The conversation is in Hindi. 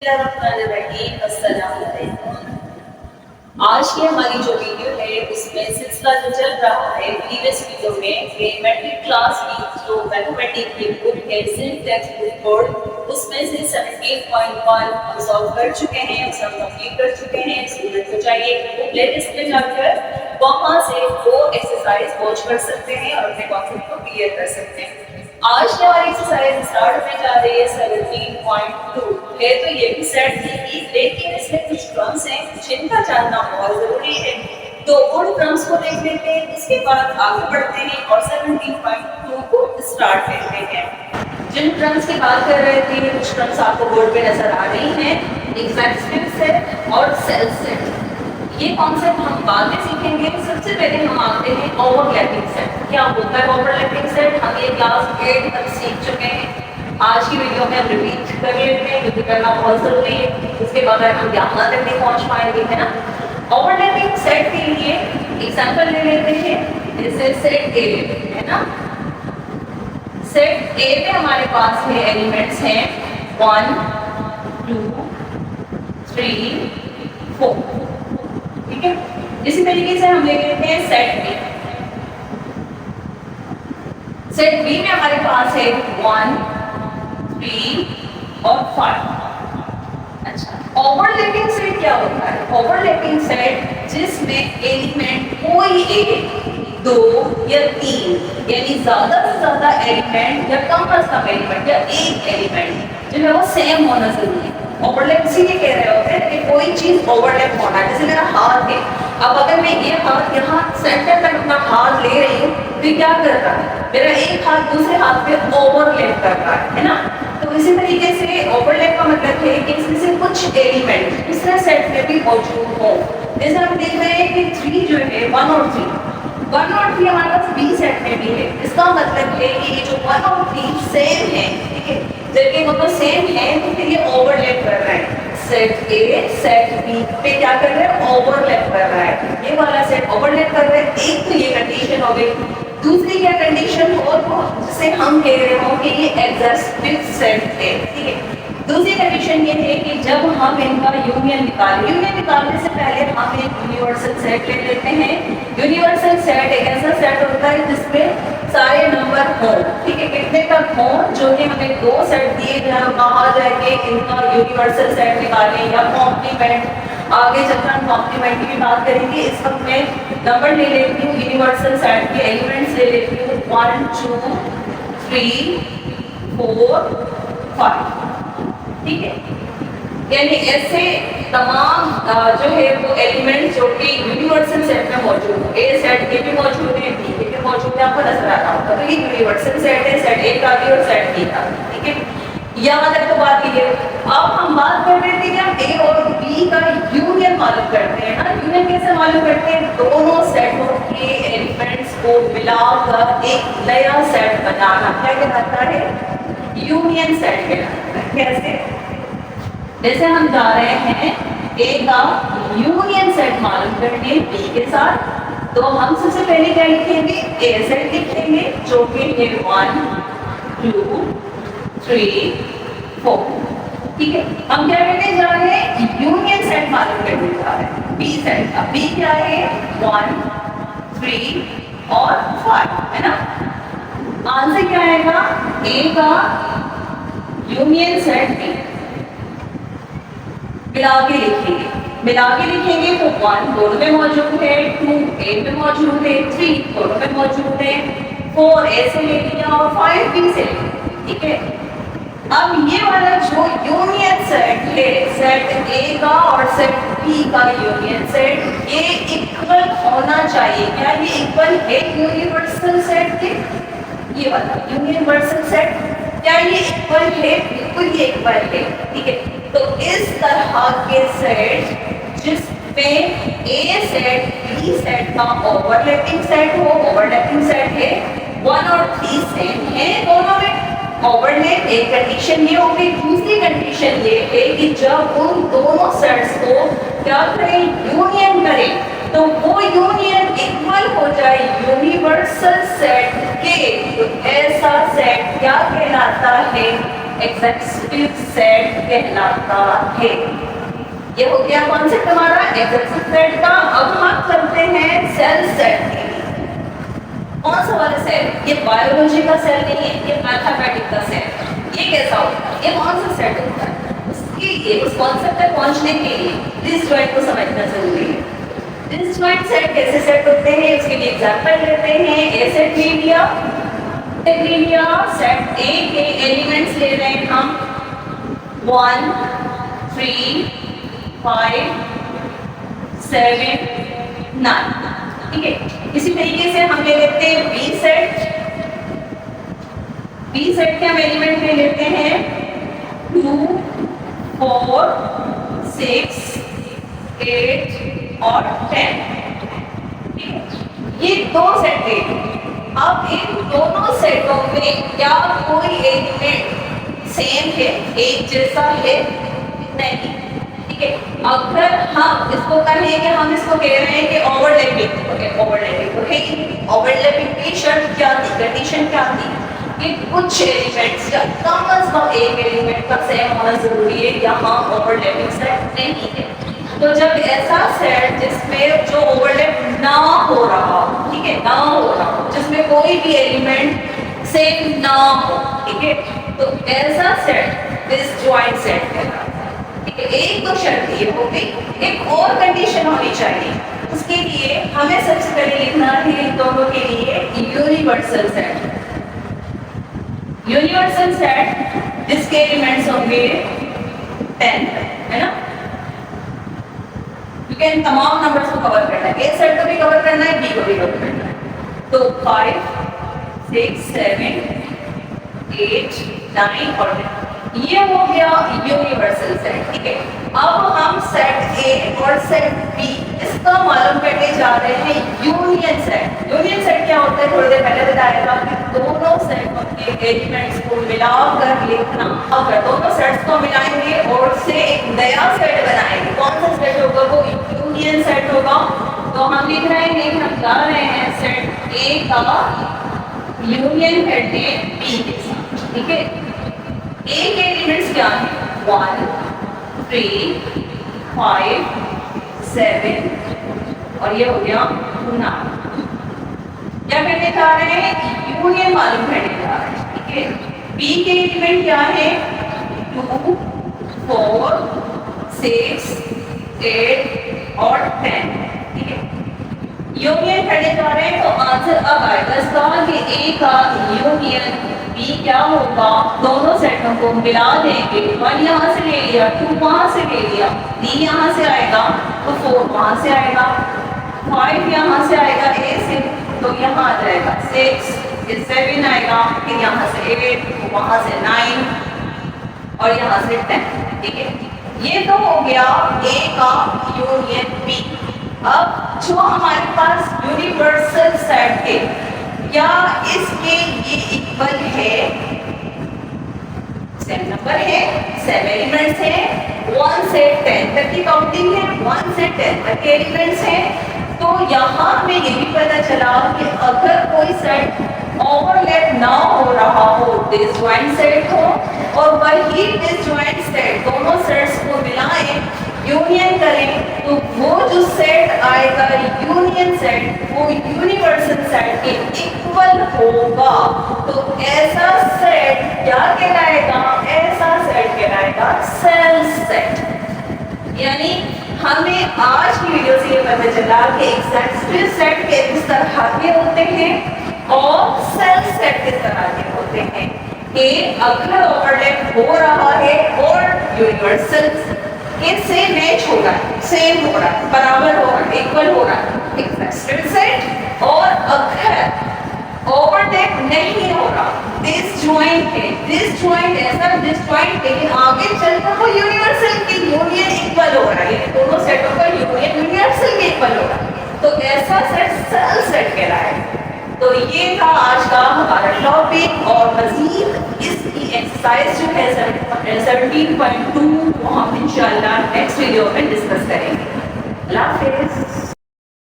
आज की हमारी जो वीडियो है उसमें सिलसिला जो चल रहा है प्रीवियस वीडियो में कि मैट्रिक क्लास की जो मैथमेटिक्स की बुक है सिर्फ टेक्स्ट बुक बोर्ड उसमें से 17.1 हम सॉल्व कर चुके हैं, उसे हम कंप्लीट कर चुके हैं। स्टूडेंट को चाहिए बुक लेटेस्ट में जाकर वहाँ से वो एक्सरसाइज वॉच कर सकते हैं और अपने कॉन्सेप्ट को क्लियर कर सकते हैं। आज की हमारी एक्सरसाइज स्टार्ट होने जा रही है 17.2 है, तो ये भी सेट थी लेकिन इसमें कुछ क्रम्स हैं जिनका जानना बहुत जरूरी है। तो उन क्रम्स को देख लेते हैं, उसके बाद आगे बढ़ते हैं और 17.2 को स्टार्ट करते हैं। जिन क्रम्स की बात कर रहे थे कुछ क्रम्स आपको बोर्ड पे नजर आ रही हैं, एग्जैक्टिव सेट और सेल सेट। ये कॉन्सेप्ट हम बाद में सीखेंगे। सबसे पहले हम आते हैं ओवरलैपिंग सेट। क्या होता है ओवरलैपिंग सेट? हम ये क्लास 8 तक सीख चुके हैं। आज की वीडियो में हम रिपीट कर लेते हैं क्योंकि करना बहुत जरूरी है, उसके बाद हम यहाँ तक नहीं पहुँच पाएंगे, है ना। ओवरलैपिंग सेट के लिए एग्जाम्पल ले लेते हैं, जैसे सेट ए है ना। सेट ए में हमारे पास में एलिमेंट्स हैं 1 2 3 4, ठीक है। इसी तरीके से हम ले लेते हैं सेट बी। सेट बी में हमारे पास है 1 3 और 5। अच्छा, ओवरलैपिंग सेट क्या होता है? ओवरलैपिंग सेट जिसमें एलिमेंट कोई एक 2 या 3 यानी ज्यादा से ज्यादा एलिमेंट या कम से कम एलिमेंट या एक एलिमेंट जो है वो सेम होना जरूरी है। ओवरलैप इसीलिए कह रहे होते हैं कि कोई चीज ओवरलैप होना। जैसे मेरा हाथ है, अब अगर मैं ये हाथ यहाँ सेंटर तक अपना हाथ ले रही हूँ तो क्या कर रहा है? मेरा एक हाथ दूसरे हाथ पे ओवरलैप कर रहा है ना। तो इसी तरीके से ओवरलैप का मतलब है कि इसमें से कुछ एलिमेंट दूसरे सेट में भी मौजूद हो। जैसे हम देख रहे हैं कि 3 जो है 1 और 3 हमारे पास बी सेट में भी है। इसका मतलब है कि ये जो 1 और 3 सेम है, ठीक है। जबकि दोनों सेम है तो फिर ये ओवरलैप कर रहा है। सेट ए सेट बी पे क्या कर रहा है? ओवरलैप कर रहा है। ये वाला सेट ओवरलैप कर रहा है। एक तो ये कंडीशन हो गई। दूसरी क्या कंडीशन हो तो जिसे हम कह रहे हो कि ये एग्जॉस्टिव सेट है, ठीक है। दूसरी कंडीशन ये है कि जब हम इनका यूनियन निकालने से पहले हम एक यूनिवर्सल सेट ले लेते हैं। यूनिवर्सल सेट एक ऐसा सेट होता है जिसमें सारे नंबर हों, ठीक है। कितने तक हों? जो कि हमें 2 सेट दिए गए हम कहा जाए कि इनका यूनिवर्सल सेट निकालें या कॉम्प्लीमेंट। आगे चलकर हम कॉम्प्लीमेंट की भी बात करेंगे। इस वक्त मैं नंबर ले लेती हूँ, यूनिवर्सल सेट के एलिमेंट्स ले लेती हूँ 1 2 3 4 5, ठीक है। यानी ऐसे तमाम जो है वो एलिमेंट जो कि यूनिवर्सल सेट में मौजूद है। ए सेट के भी मौजूद है, बी के भी मौजूद है, आपको नजर आ रहा होगा। तो ये यूनिवर्सल सेट है, सेट ए का भी और सेट बी का, ठीक है। यहाँ तक तो बात कीजिए। अब हम बात कर रहे थे कि हम ए और बी का यूनियन मालूम करते हैं ना। यूनियन कैसे मालूम करते हैं? दोनों सेटों के एलिमेंट्स को मिलाकर एक नया सेट बनाना क्या कहलाता है? यूनियन सेट कहलाता है। कैसे? जैसे हम जा रहे हैं ए का यूनियन सेट मालूम करने बी के साथ, तो हम सबसे पहले क्या लिखेंगे? ए सेट लिखेंगे जो कि है 1 2 3 4, ठीक है। हम क्या करने जा रहे हैं? यूनियन सेट मालूम करने जा रहे हैं बी सेट का। बी क्या है? 1 3 और 5, है ना। आंसर क्या आएगा? ए का यूनियन सेट बी। मिला के लिखेंगे तो 1 दोनों में मौजूद है, 2 ए में मौजूद है, 3 दोनों में मौजूद है, 4 ए से ले लिया और 5 बी से ले लिया, ठीक है। अब ये वाला जो यूनियन सेट है, सेट ए का और सेट बी का यूनियन सेट, ये इक्वल होना चाहिए। क्या ये इक्वल है यूनिवर्सल सेट के? ये वाला यूनिवर्सल सेट क्या ये इक्वल है? बिल्कुल ये इक्वल है, ठीक है। तो इस तरह के सेट जिसमें ए सेट बी सेट का ओवरलैपिंग सेट हो, ओवरलैपिंग सेट है 1 और 3 सेम है दोनों में ओवरलैप, एक कंडीशन ये होगी। दूसरी कंडीशन ये है कि जब उन दोनों सेट्स को क्या करें? यूनियन करें, तो वो यूनियन इक्वल हो जाए यूनिवर्सल सेट के। तो ऐसा सेट क्या कहलाता है? एग्जेक्टिव सेट कहलाता है। ये हो गया कॉन्सेप्ट हमारा एग्जेक्टिव सेट का। अब हम चलते हैं सेल सेट के लिए। कौन सा वाला सेल? ये बायोलॉजी का सेल नहीं है, ये मैथमेटिक्स का सेल है। ये कैसा होता है? ये कौन सा सेट होता है? उसके लिए, उस कॉन्सेप्ट तक पहुंचने के लिए डिसजॉइंट को समझना जरूरी है। डिसजॉइंट सेट कैसे सेट होते हैं, उसके लिए एग्जांपल लेते हैं। ए सेट ले लिया, सेट ए के एलिमेंट्स ले रहे हैं हम 1 3 5 7 9, ठीक है। इसी तरीके से हम ले लेते हैं बी सेट। बी सेट के हम एलिमेंट ले लेते हैं 2 4 6 8 और 10, ठीक है। ये दो सेट ले। अब इन दोनों सेटों में क्या कोई एलिमेंट सेम है, एक जैसा है? नहीं, ठीक है। अगर हम इसको कहें कि हम इसको कह रहे हैं कि ओवरलैपिंग, ओके, ओवरलैपिंग तो है। ओवरलैपिंग की शर्त क्या थी, कंडीशन क्या थी कि कुछ एलिमेंट्स या कम से कम एक एलिमेंट का सेम होना जरूरी है। यहाँ ओवरलैपिंग सेट नहीं है। तो जब ऐसा सेट जिसमें जो ओवरलैप ना हो रहा, ठीक है, ना हो रहा, जिसमें कोई भी एलिमेंट सेम ना हो, ठीक है, तो ऐसा सेट डिसजॉइंट सेट कहलाता है, ठीक है। एक तो शर्त ये हो गई। एक और कंडीशन होनी चाहिए। उसके लिए हमें सबसे पहले लिखना है इन दोनों के लिए यूनिवर्सल सेट। यूनिवर्सल सेट जिसके एलिमेंट्स होंगे 10, है ना। इन तमाम नंबर्स को कवर करना है। ए सेट को भी कवर करना है, बी को भी कवर करना है। तो 5 6 7 8 9 और 10, ये हो गया यूनिवर्सल सेट, ठीक है। अब हम सेट ए और सेट बी इसका मालूम करने जा रहे हैं यूनियन सेट। यूनियन सेट क्या होता है, थोड़ी देर पहले बताया था कि दोनों सेटों के एलिमेंट्स को मिलाकर लिखना। अगर दोनों सेट्स को मिलाएंगे और से एक नया सेट बनाएंगे, कौन सा सेट होगा? वो यूनियन सेट होगा। तो हम लिख रहे हैं, हम जा रहे हैं सेट ए का यूनियन करने बी के साथ, ठीक है। ए के एलिमेंट्स क्या है? 1 3 5 7 और ये हो गया 9। क्या करने जा रहे हैं? यूनियन मालूम करने जा रहे हैं, ठीक है। बी के एलिमेंट क्या है? 2 4 6 8 और 10, ठीक है। यूनियन करने जा रहे हैं तो आंसर अब आएगा इसका कि ए का यूनियन बी क्या होगा? दोनों सेटों को मिला देंगे। 1 यहाँ से ले लिया, 2 वहाँ से ले लिया, डी यहाँ से आएगा तो 4 वहाँ से आएगा, 5 यहाँ से आएगा ए से तो यहाँ आ जाएगा 6, फिर 7 आएगा, फिर यहाँ से 8, वहाँ से 9 और यहाँ से 10, ठीक है। ये तो हो गया ए का यूनियन बी। अब जो हमारे पास यूनिवर्सल सेट है, क्या इसके ये इक्वल है? सेम नंबर है, सेम एलिमेंट्स है, 1 से 10 तक की काउंटिंग है, 1 से 10 तक के एलिमेंट्स हैं। तो यहाँ में ये भी पता चला कि अगर कोई सेट ओवरलैप ना हो रहा हो, डिसजॉइंट सेट हो, और वही डिसजॉइंट सेट दोनों सेट्स को मिलाएं, यूनियन करें, तो वो जो सेट आएगा यूनियन सेट, वो यूनिवर्सल सेट के इक्वल होगा। तो ऐसा सेट क्या कहलाएगा? ऐसा सेट कहलाएगा सेल सेट। यानी हमें आज की वीडियो से ये पता चला कि एग्जेक्टिव सेट किस तरह के होते हैं और सेल सेट किस तरह के होते हैं। कि अगर ओवरलैप हो रहा है और यूनिवर्सल इससे मैच हो रहा है, सेम हो रहा है, बराबर हो रहा है, इक्वल हो रहा है एग्जेक्टिव सेट, और अगर ओवरलैप नहीं हो रहा, डिसजॉइंट है, डिसजॉइंट ऐसा डिसजॉइंट लेकिन आगे चलकर वो यूनिवर्सल की यूनियन इक्वल हो रहा है, दोनों सेटों का यूनियन यूनिवर्सल में इक्वल हो रहा है, तो ऐसा सेट सेल सेट कहलाएगा। तो ये था आज का हमारा टॉपिक, और मजीद इसकी एक्सरसाइज जो है 17.2 वो हम इंशाल्लाह नेक्स्ट वीडियो में डिस्कस करेंगे। अल्लाह हाफिज़।